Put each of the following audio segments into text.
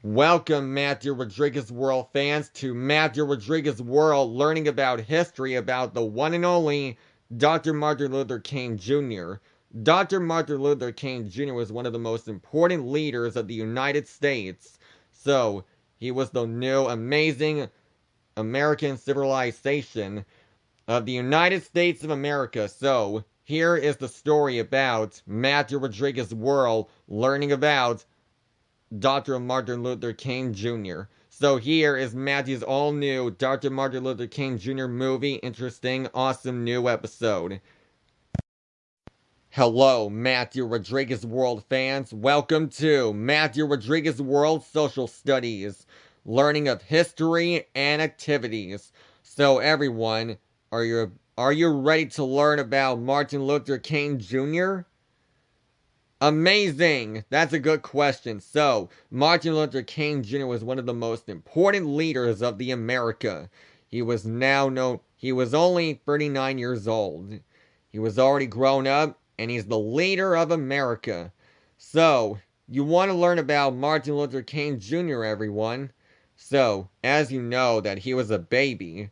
Welcome, Matthew Rodriguez World fans, to Matthew Rodriguez World, learning about history about the one and only Dr. Martin Luther King Jr. Dr. Martin Luther King Jr. was one of the most important leaders of the United States. So, he was the new amazing American civilization of the United States of America. So, here is the story about Matthew Rodriguez World, learning about Dr. Martin Luther King Jr. So here is Matthew's all-new Dr. Martin Luther King Jr. movie. Interesting, awesome new episode. Hello, Matthew Rodriguez World fans. Welcome to Matthew Rodriguez World Social Studies, learning of history and activities. So everyone, are you ready to learn about Martin Luther King Jr.? Amazing! That's a good question. So, Martin Luther King Jr. was one of the most important leaders of the America. He was only 39 years old. He was already grown up, and he's the leader of America. So, you want to learn about Martin Luther King Jr., everyone. So, as you know that he was a baby.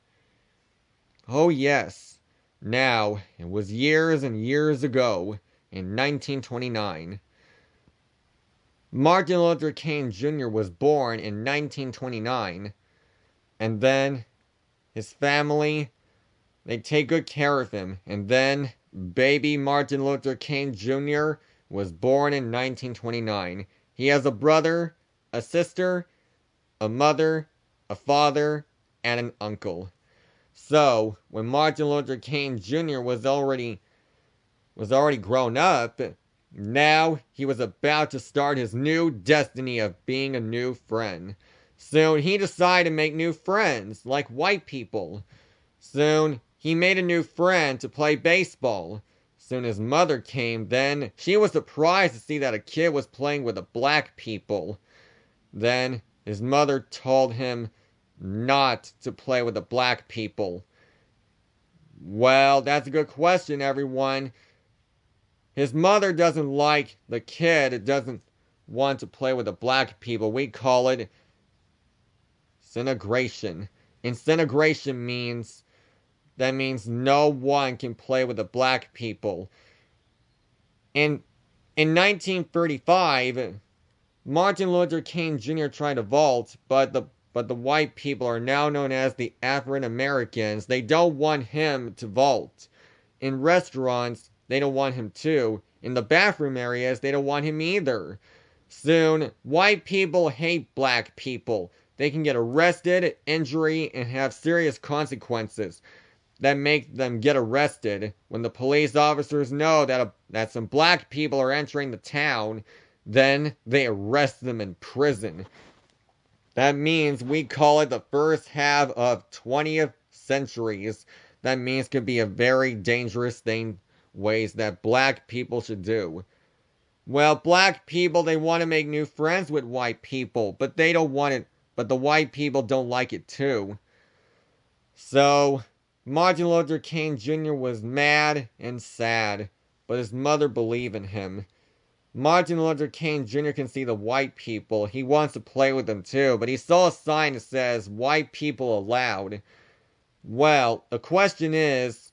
Oh yes. Now, it was years and years ago, in 1929. Martin Luther King Jr. was born in 1929, and then his family, they take good care of him, and then baby Martin Luther King Jr. was born in 1929. He has a brother, a sister, a mother, a father, and an uncle. So, when Martin Luther King Jr. was already grown up, now he was about to start his new destiny of being a new friend. Soon he decided to make new friends, like white people. Soon he made a new friend to play baseball. Soon his mother came, then she was surprised to see that a kid was playing with the black people. Then his mother told him not to play with the black people. Well, that's a good question, everyone. His mother doesn't like the kid. It doesn't want to play with the black people. We call it incineration. Incineration means no one can play with the black people. In 1935, Martin Luther King Jr. tried to vote, but the white people are now known as the African Americans. They don't want him to vote. In restaurants, they don't want him to. In the bathroom areas, they don't want him either. Soon, white people hate black people. They can get arrested, injury, and have serious consequences that make them get arrested. When the police officers know that some black people are entering the town, then they arrest them in prison. That means we call it the first half of 20th centuries. That means it could be a very dangerous thing, ways that black people should do. Well, black people, they want to make new friends with white people, but they don't want it, but the white people don't like it too. So, Martin Luther King Jr. was mad and sad, but his mother believed in him. Martin Luther King Jr. can see the white people. He wants to play with them too, but he saw a sign that says, "White people allowed." Well, the question is,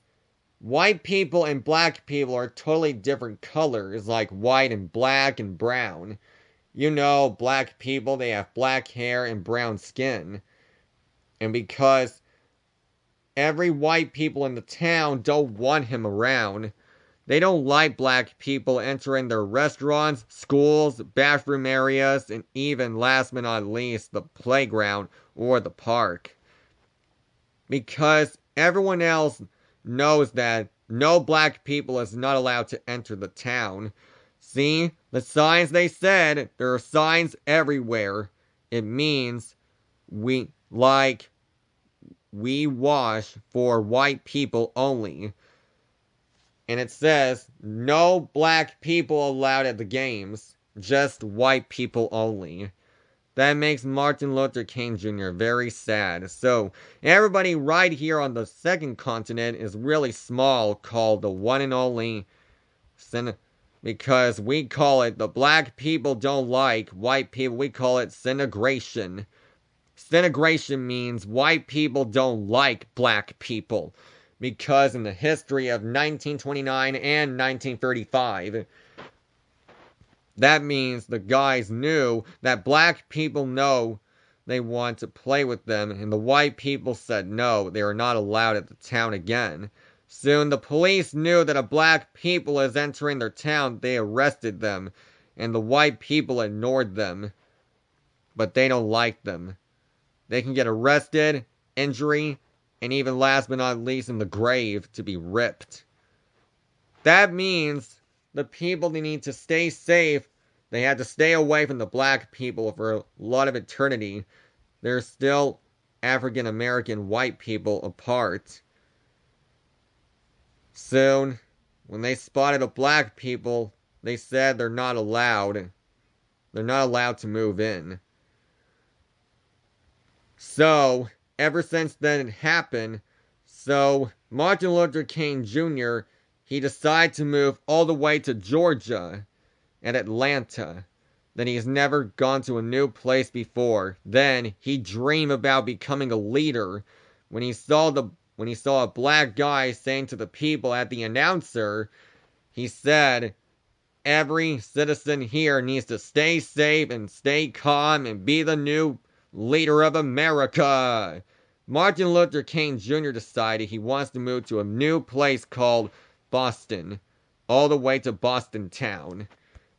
white people and black people are totally different colors, like white and black and brown. You know, black people, they have black hair and brown skin. And because every white people in the town don't want him around, they don't like black people entering their restaurants, schools, bathroom areas, and even, last but not least, the playground or the park. Because everyone else knows that no black people is not allowed to enter the town. See, the signs they said, there are signs everywhere. It means we wash for white people only. And it says, no black people allowed at the games, just white people only. That makes Martin Luther King Jr. very sad. So, everybody right here on the second continent is really small, called the one and only because we call it, the black people don't like white people, we call it syntegration. Syntegration means white people don't like black people, because in the history of 1929 and 1935, that means the guys knew that black people know they want to play with them, and the white people said no, they are not allowed at the town again. Soon the police knew that a black people is entering their town, they arrested them, and the white people ignored them. But they don't like them. They can get arrested, injury, and even last but not least in the grave to be ripped. That means the people they need to stay safe, they had to stay away from the black people for a lot of eternity. They're still African American white people apart. Soon, when they spotted the black people, they said they're not allowed. They're not allowed to move in. So, ever since then it happened, so Martin Luther King Jr., he decided to move all the way to Georgia and Atlanta. Then he's never gone to a new place before. Then he dreamed about becoming a leader. When he saw a black guy saying to the people at the announcer, he said, every citizen here needs to stay safe and stay calm and be the new leader of America. Martin Luther King Jr. decided he wants to move to a new place called Boston, all the way to Boston town.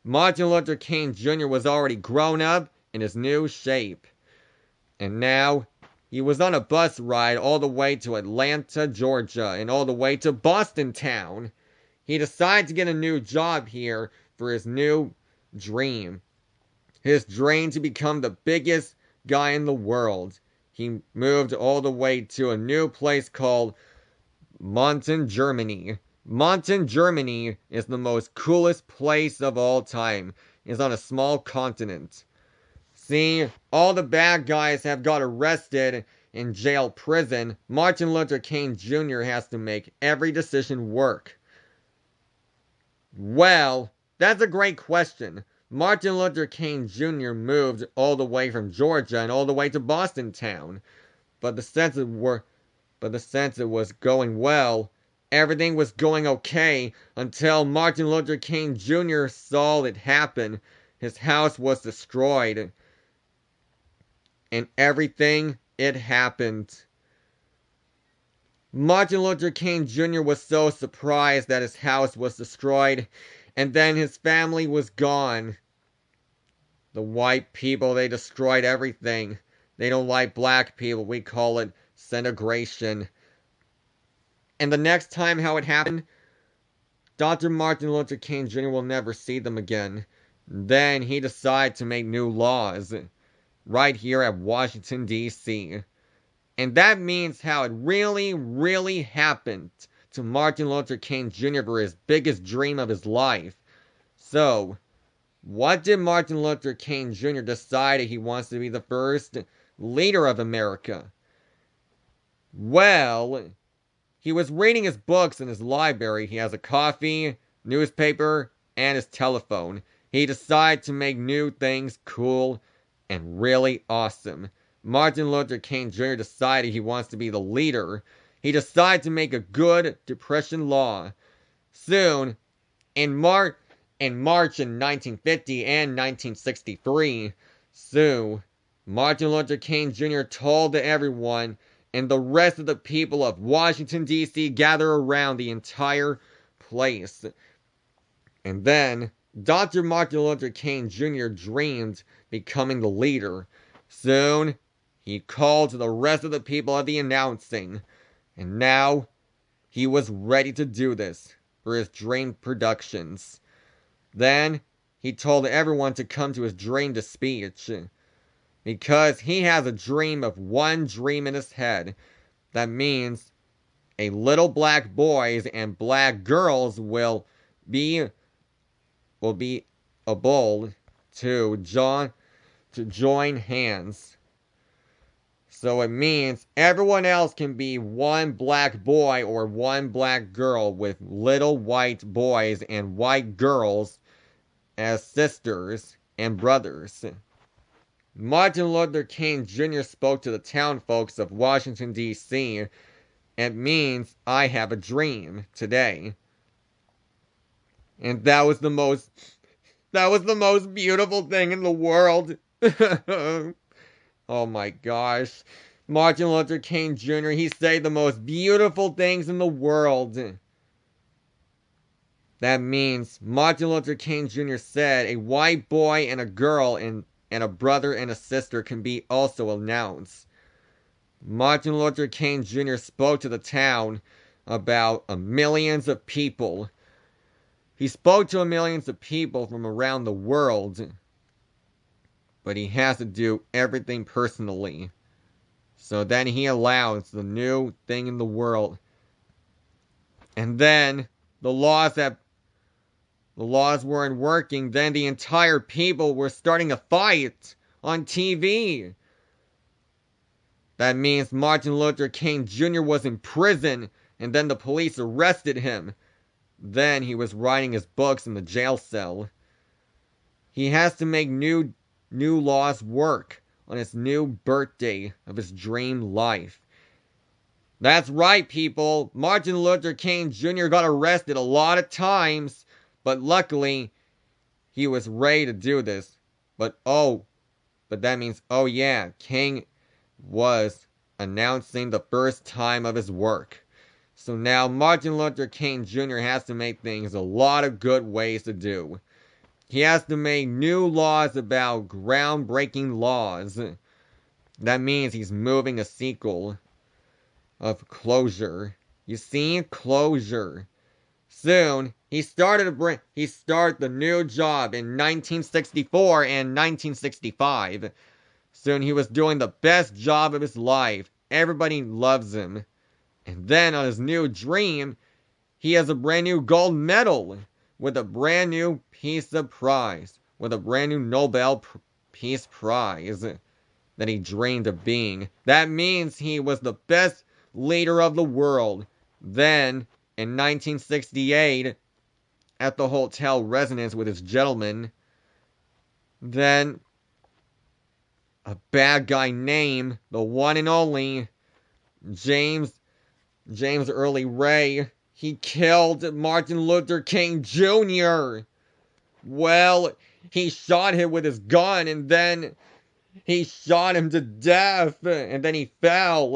Martin Luther King Jr. was already grown up in his new shape. And now, he was on a bus ride all the way to Atlanta, Georgia, and all the way to Boston town. He decided to get a new job here for his new dream. His dream to become the biggest guy in the world. He moved all the way to a new place called Monton, Germany. Monton, Germany is the most coolest place of all time. It's on a small continent. See, all the bad guys have got arrested in jail, prison. Martin Luther King Jr. has to make every decision work. Well, that's a great question. Martin Luther King Jr. moved all the way from Georgia and all the way to Boston town. But the sense it was going well, everything was going okay until Martin Luther King Jr. saw it happen. His house was destroyed. And everything, it happened. Martin Luther King Jr. was so surprised that his house was destroyed, and then his family was gone. The white people, they destroyed everything. They don't like black people. We call it syntegration. And the next time how it happened, Dr. Martin Luther King Jr. will never see them again. Then he decided to make new laws right here at Washington, D.C. And that means how it really, really happened to Martin Luther King Jr. for his biggest dream of his life. So, what did Martin Luther King Jr. decide he wants to be the first leader of America? Well, he was reading his books in his library. He has a coffee, newspaper, and his telephone. He decided to make new things cool and really awesome. Martin Luther King Jr. decided he wants to be the leader. He decided to make a good depression law. Soon, in March in 1950 and 1963, Martin Luther King Jr. told everyone, and the rest of the people of Washington, D.C. gather around the entire place. And then, Dr. Martin Luther King Jr. dreamed becoming the leader. Soon, he called to the rest of the people at the announcing. And now, he was ready to do this for his dream productions. Then, he told everyone to come to his dream to speech. Because he has a dream of one dream in his head. That means a little black boys and black girls will be able to join hands. So it means everyone else can be one black boy or one black girl with little white boys and white girls as sisters and brothers. Martin Luther King Jr. spoke to the town folks of Washington, D.C. It means I have a dream today. And that was the most beautiful thing in the world. Oh my gosh. Martin Luther King Jr., he said the most beautiful things in the world. That means Martin Luther King Jr. said a white boy and a girl and a brother and a sister can be also announced. Martin Luther King Jr. spoke to the town about millions of people. He spoke to millions of people from around the world. But he has to do everything personally. So then he allows the new thing in the world. And then the laws weren't working. Then the entire people were starting a fight on TV. That means Martin Luther King Jr. was in prison, and then the police arrested him. Then he was writing his books in the jail cell. He has to make new laws work on his new birthday of his dream life. That's right, people. Martin Luther King Jr. got arrested a lot of times, but luckily he was ready to do this. But that means, oh yeah, King was announcing the first time of his work. So now Martin Luther King Jr. has to make things a lot of good ways to do. He has to make new laws about groundbreaking laws. That means he's moving a sequel of Closure. You see? Closure. Soon, he started the new job in 1964 and 1965. Soon he was doing the best job of his life. Everybody loves him. And then on his new dream, he has a brand new gold medal with a brand new prize, with a brand new Nobel Peace Prize that he dreamed of being. That means he was the best leader of the world. Then, in 1968, at the hotel residence with his gentleman, then a bad guy named the one and only James Early Ray, he killed Martin Luther King Jr. Well, he shot him with his gun, and then he shot him to death, and then he fell.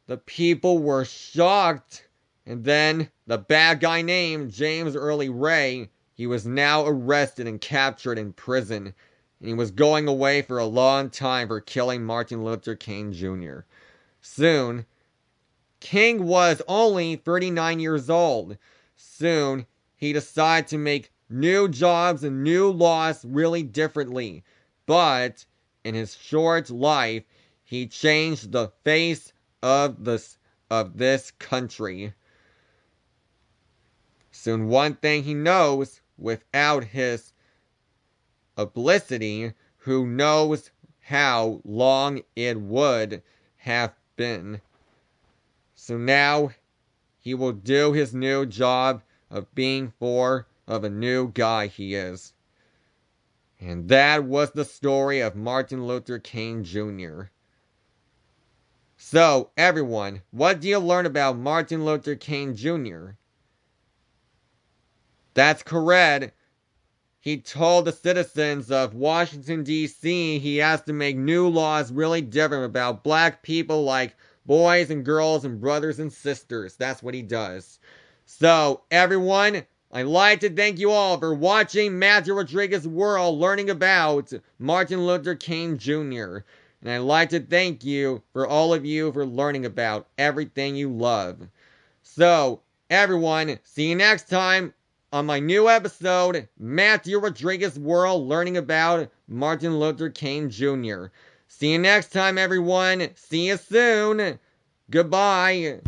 The people were shocked, and then the bad guy named James Early Ray, he was now arrested and captured in prison, and he was going away for a long time for killing Martin Luther King Jr. Soon, King was only 39 years old. Soon, he decided to make new jobs and new laws really differently. But, in his short life, he changed the face of this country. Soon, one thing he knows, without his publicity, who knows how long it would have been. So now, he will do his new job of being of a new guy he is. And that was the story of Martin Luther King Jr. So, everyone, what do you learn about Martin Luther King Jr.? That's correct. He told the citizens of Washington, D.C. he has to make new laws really different about black people like boys and girls and brothers and sisters. That's what he does. So, everyone, I'd like to thank you all for watching Matthew Rodriguez World, learning about Martin Luther King Jr. And I'd like to thank you for all of you for learning about everything you love. So, everyone, see you next time on my new episode, Matthew Rodriguez World, learning about Martin Luther King Jr. See you next time, everyone. See you soon. Goodbye.